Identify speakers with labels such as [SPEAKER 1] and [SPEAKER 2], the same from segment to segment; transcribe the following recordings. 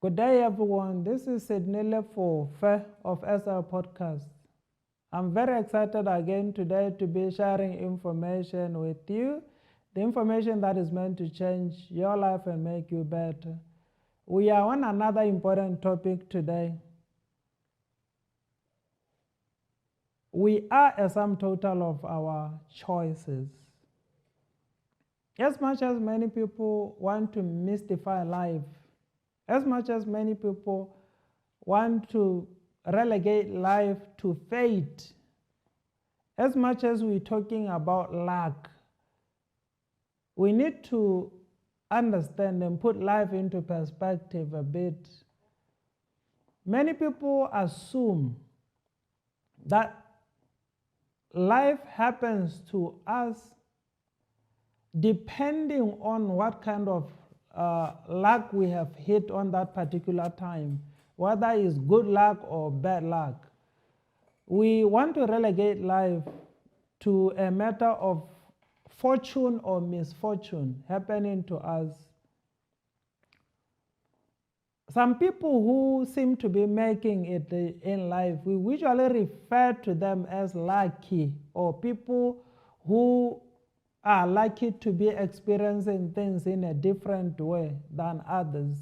[SPEAKER 1] Good day, everyone. This is Sydney Lefo of SR Podcast. I'm very excited again today to be sharing information with you, the information that is meant to change your life and make you better. We are on another important topic today. We are a sum total of our choices. As much as many people want to mystify life, as much as many people want to relegate life to fate, as much as we're talking about luck, we need to understand and put life into perspective a bit. Many people assume that life happens to us depending on what kind of luck we have hit on that particular time, whether it's good luck or bad luck. We want to relegate life to a matter of fortune or misfortune happening to us. Some people who seem to be making it in life, we usually refer to them as lucky, or people who are lucky to be experiencing things in a different way than others.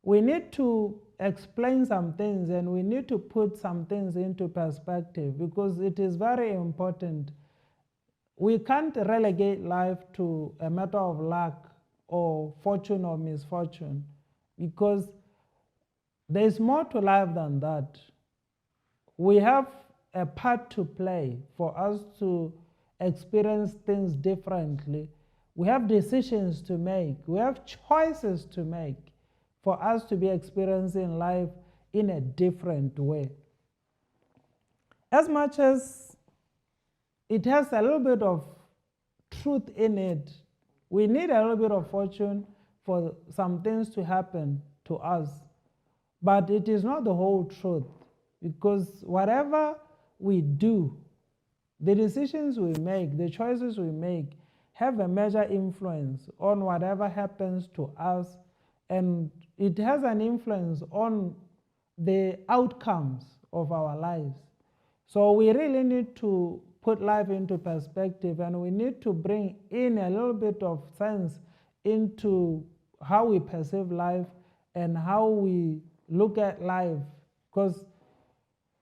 [SPEAKER 1] We need to explain some things and we need to put some things into perspective because it is very important. We can't relegate life to a matter of luck or fortune or misfortune because there is more to life than that. We have a part to play for us to experience things differently. We have decisions to make. We have choices to make for us to be experiencing life in a different way. As much as it has a little bit of truth in it, we need a little bit of fortune for some things to happen to us. But it is not the whole truth, because whatever we do, the decisions we make, the choices we make, have a major influence on whatever happens to us, and it has an influence on the outcomes of our lives. So we really need to put life into perspective, and we need to bring in a little bit of sense into how we perceive life and how we look at life, because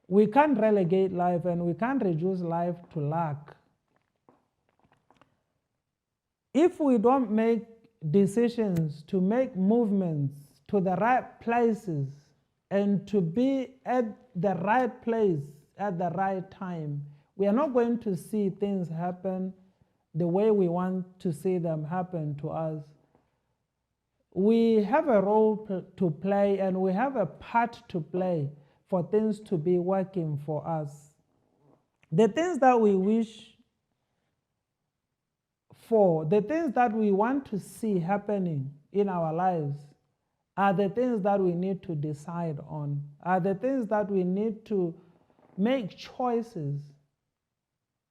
[SPEAKER 1] we can't relegate life and we can't reduce life to luck. If we don't make decisions to make movements to the right places and to be at the right place at the right time, we are not going to see things happen the way we want to see them happen to us. We have a role to play and we have a part to play for things to be working for us. The things that we wish for, the things that we want to see happening in our lives, are the things that we need to decide on, are the things that we need to make choices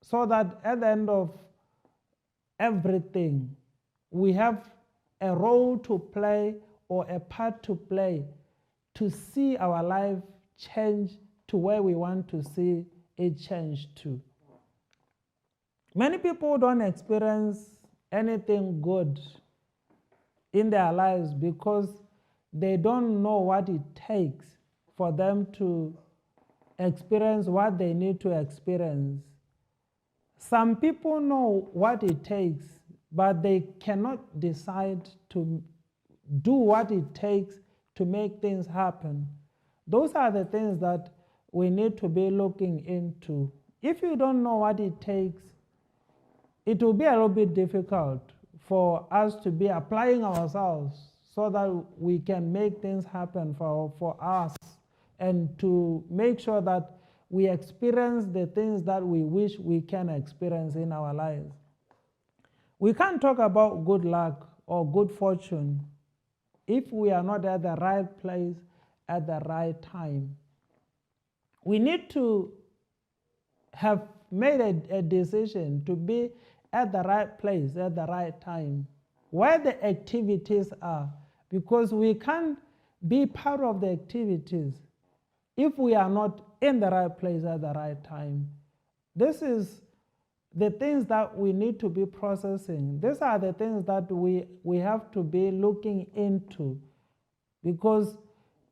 [SPEAKER 1] so that at the end of everything, we have a role to play or a part to play to see our life change to where we want to see it change to. Many people don't experience anything good in their lives because they don't know what it takes for them to experience what they need to experience. Some people know what it takes, but they cannot decide to do what it takes to make things happen. Those are the things that we need to be looking into. If you don't know what it takes, it will be a little bit difficult for us to be applying ourselves so that we can make things happen for us and to make sure that we experience the things that we wish we can experience in our lives. We can't talk about good luck or good fortune if we are not at the right place at the right time. We need to have made a decision to be at the right place at the right time, where the activities are, because we can't be part of the activities if we are not in the right place at the right time. This is the things that we need to be processing. These are the things that we have to be looking into, because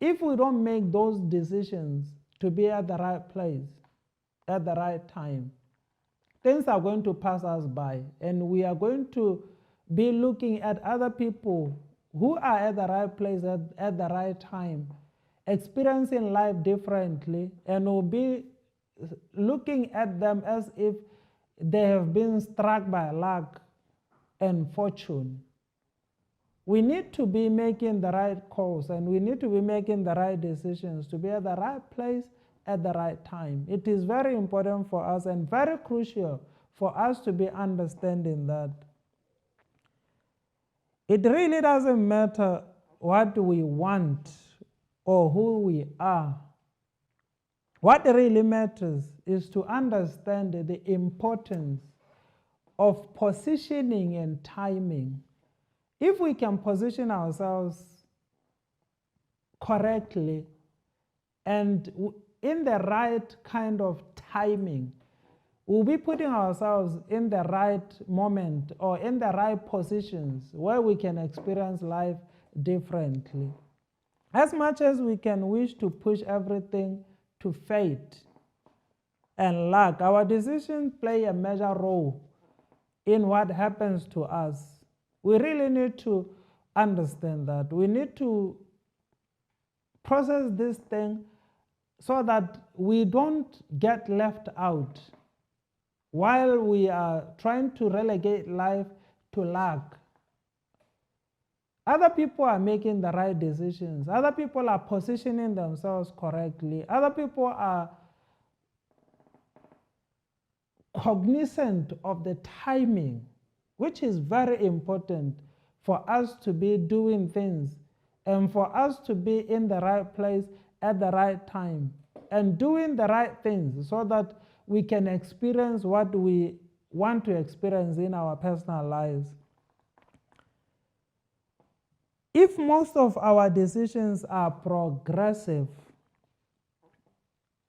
[SPEAKER 1] if we don't make those decisions to be at the right place at the right time, things are going to pass us by, and we are going to be looking at other people who are at the right place at the right time, experiencing life differently, and we'll be looking at them as if they have been struck by luck and fortune. We need to be making the right calls, and we need to be making the right decisions to be at the right place at the right time. It is very important for us and very crucial for us to be understanding that it really doesn't matter what we want or who we are. What really matters is to understand the importance of positioning and timing. If we can position ourselves correctly and in the right kind of timing, we'll be putting ourselves in the right moment or in the right positions where we can experience life differently. As much as we can wish to push everything to fate and luck, our decisions play a major role in what happens to us. We really need to understand that. We need to process this thing so that we don't get left out while we are trying to relegate life to luck. Other people are making the right decisions. Other people are positioning themselves correctly. Other people are cognizant of the timing, which is very important for us to be doing things and for us to be in the right place at the right time and doing the right things so that we can experience what we want to experience in our personal lives. If most of our decisions are progressive,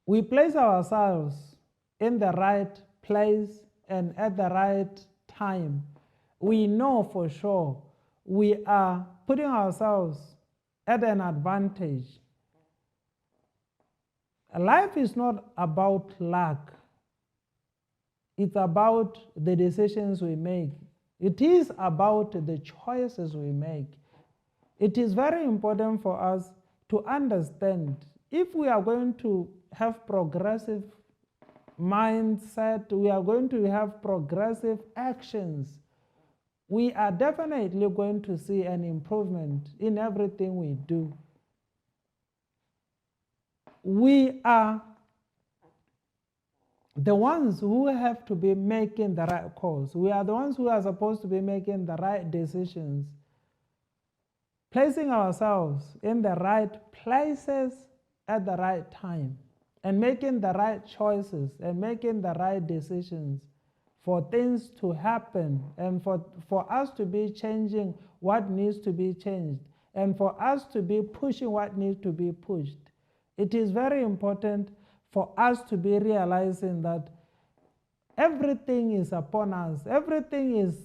[SPEAKER 1] we place ourselves in the right place and at the right time, we know for sure we are putting ourselves at an advantage. Life is not about luck. It's about the decisions we make. It is about the choices we make. It is very important for us to understand if we are going to have progressive mindset, we are going to have progressive actions, we are definitely going to see an improvement in everything we do. We are the ones who have to be making the right calls. We are the ones who are supposed to be making the right decisions, placing ourselves in the right places at the right time, and making the right choices and making the right decisions for things to happen and for us to be changing what needs to be changed and for us to be pushing what needs to be pushed. It is very important for us to be realizing that everything is upon us. Everything is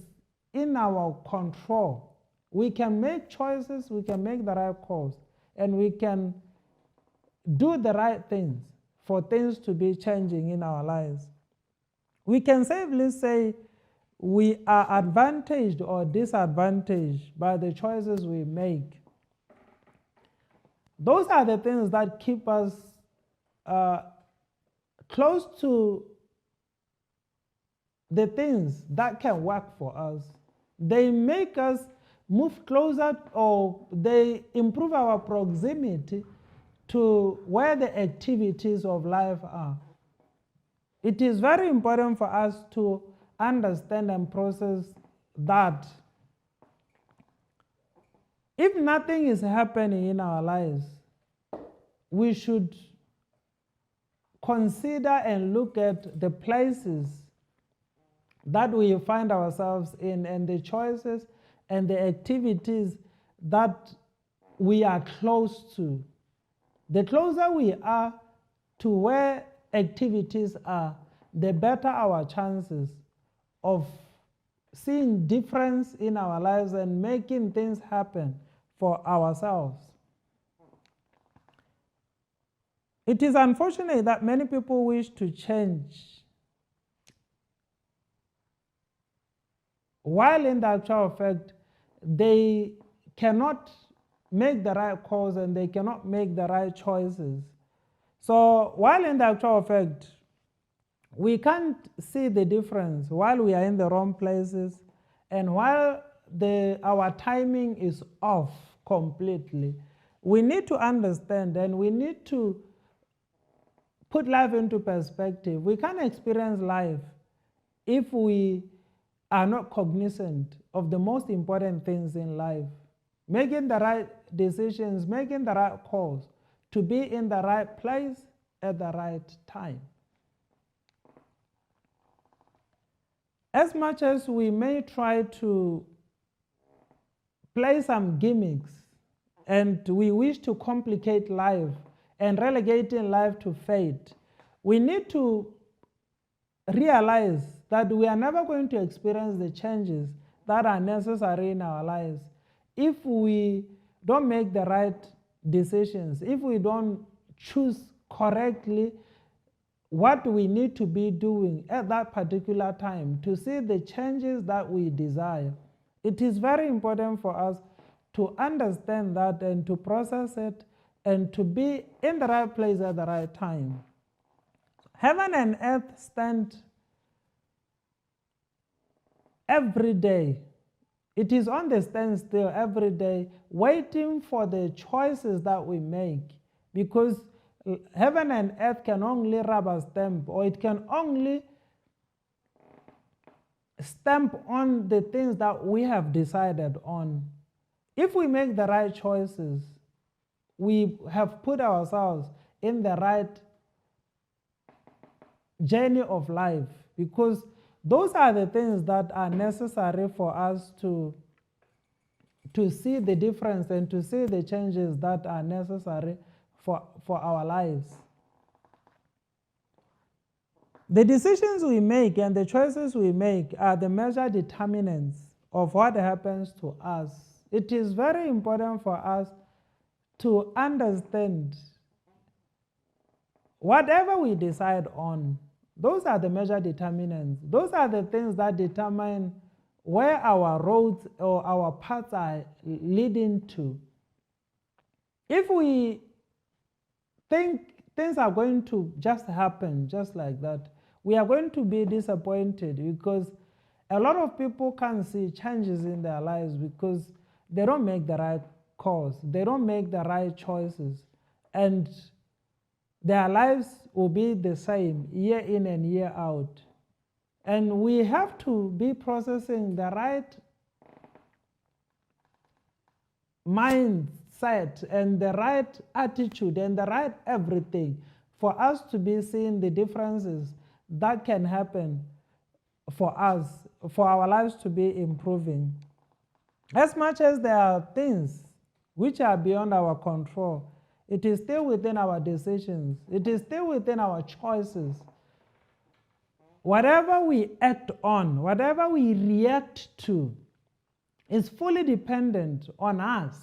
[SPEAKER 1] in our control. We can make choices, we can make the right calls, and we can do the right things for things to be changing in our lives. We can safely say we are advantaged or disadvantaged by the choices we make. Those are the things that keep us close to the things that can work for us. They make us move closer, or they improve our proximity to where the activities of life are. It is very important for us to understand and process that if nothing is happening in our lives, we should consider and look at the places that we find ourselves in and the choices and the activities that we are close to. The closer we are to where activities are, the better our chances of seeing difference in our lives and making things happen for ourselves. It is unfortunate that many people wish to change while in the actual fact they cannot make the right calls and they cannot make the right choices. So while in the actual fact we can't see the difference while we are in the wrong places and while our timing is off completely, we need to understand and we need to put life into perspective. We can't experience life if we are not cognizant of the most important things in life. Making the right decisions, making the right calls, to be in the right place at the right time. As much as we may try to play some gimmicks and we wish to complicate life and relegating life to fate, we need to realize that we are never going to experience the changes that are necessary in our lives if we don't make the right decisions, if we don't choose correctly what we need to be doing at that particular time to see the changes that we desire. It is very important for us to understand that and to process it and to be in the right place at the right time. Heaven and earth stand every day. It is on the standstill every day, waiting for the choices that we make, because heaven and earth can only rubber stamp, or it can only stamp on the things that we have decided on. If we make the right choices, we have put ourselves in the right journey of life, because those are the things that are necessary for us to see the difference and to see the changes that are necessary for our lives. The decisions we make and the choices we make are the major determinants of what happens to us. It is very important for us to understand whatever we decide on, those are the major determinants. Those are the things that determine where our roads or our paths are leading to. If we think things are going to just happen just like that, we are going to be disappointed, because a lot of people can't see changes in their lives because they don't make the right calls, they don't make the right choices, and their lives will be the same year in and year out. And we have to be processing the right mindset and the right attitude and the right everything for us to be seeing the differences that can happen for us, for our lives to be improving. As much as there are things which are beyond our control, it is still within our decisions. It is still within our choices. Whatever we act on, whatever we react to, is fully dependent on us.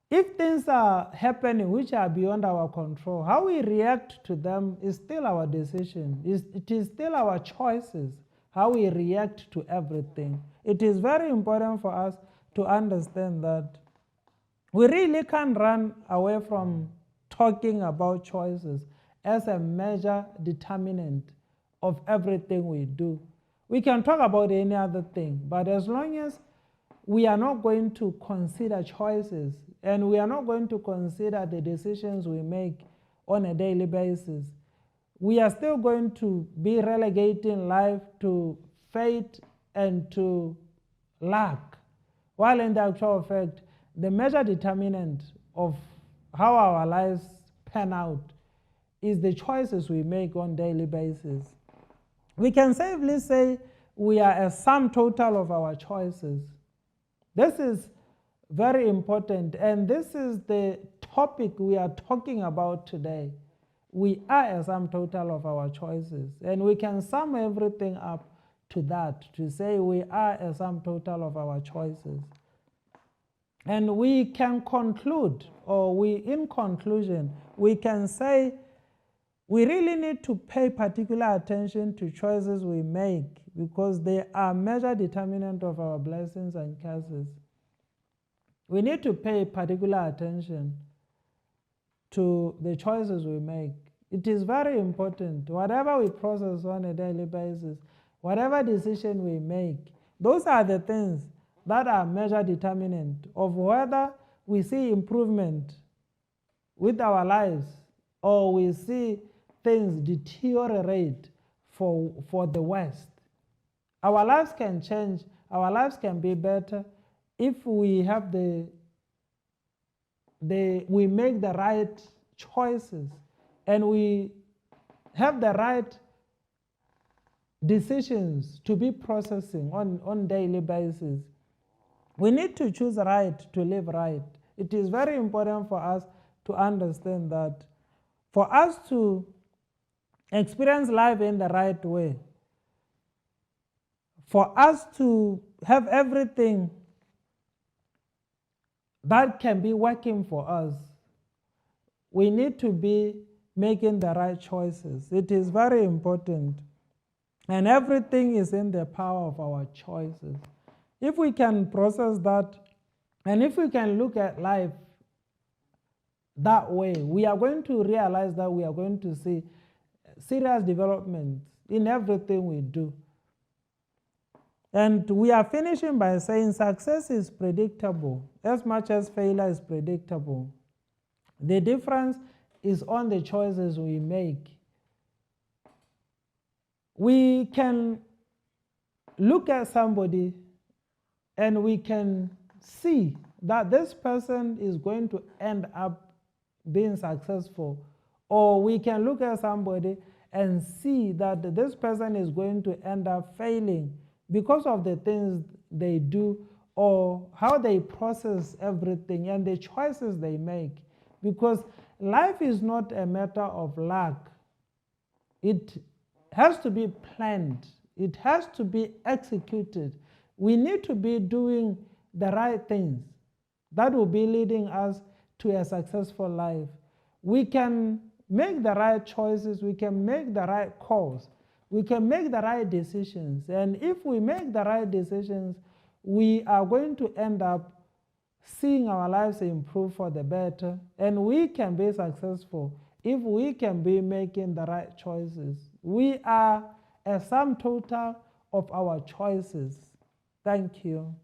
[SPEAKER 1] If things are happening which are beyond our control, how we react to them is still our decision. It is still our choices, how we react to everything. It is very important for us to understand that we really can't run away from talking about choices as a major determinant of everything we do. We can talk about any other thing, but as long as we are not going to consider choices and we are not going to consider the decisions we make on a daily basis, we are still going to be relegating life to fate and to luck, while in the actual fact, the major determinant of how our lives pan out is the choices we make on a daily basis. We can safely say we are a sum total of our choices. This is very important. And this is the topic we are talking about today. We are a sum total of our choices. And we can sum everything up to that, to say we are a sum total of our choices. And we can conclude, or in conclusion, we can say we really need to pay particular attention to choices we make, because they are major determinant of our blessings and curses. We need to pay particular attention to the choices we make. It is very important. Whatever we process on a daily basis, whatever decision we make, those are the things that are major determinant of whether we see improvement with our lives or we see things deteriorate for the worst. Our lives can change, our lives can be better if we have we make the right choices and we have the right decisions to be processing on daily basis. We need to choose right to live right. It is very important for us to understand that for us to experience life in the right way, for us to have everything that can be working for us, we need to be making the right choices. It is very important. And everything is in the power of our choices. If we can process that, and if we can look at life that way, we are going to realize that we are going to see serious development in everything we do. And we are finishing by saying success is predictable as much as failure is predictable. The difference is on the choices we make. We can look at somebody and we can see that this person is going to end up being successful. Or we can look at somebody and see that this person is going to end up failing because of the things they do or how they process everything and the choices they make. Because life is not a matter of luck. It has to be planned. It has to be executed. We need to be doing the right things that will be leading us to a successful life. We can make the right choices. We can make the right calls. We can make the right decisions. And if we make the right decisions, we are going to end up seeing our lives improve for the better. And we can be successful if we can be making the right choices. We are a sum total of our choices. Thank you.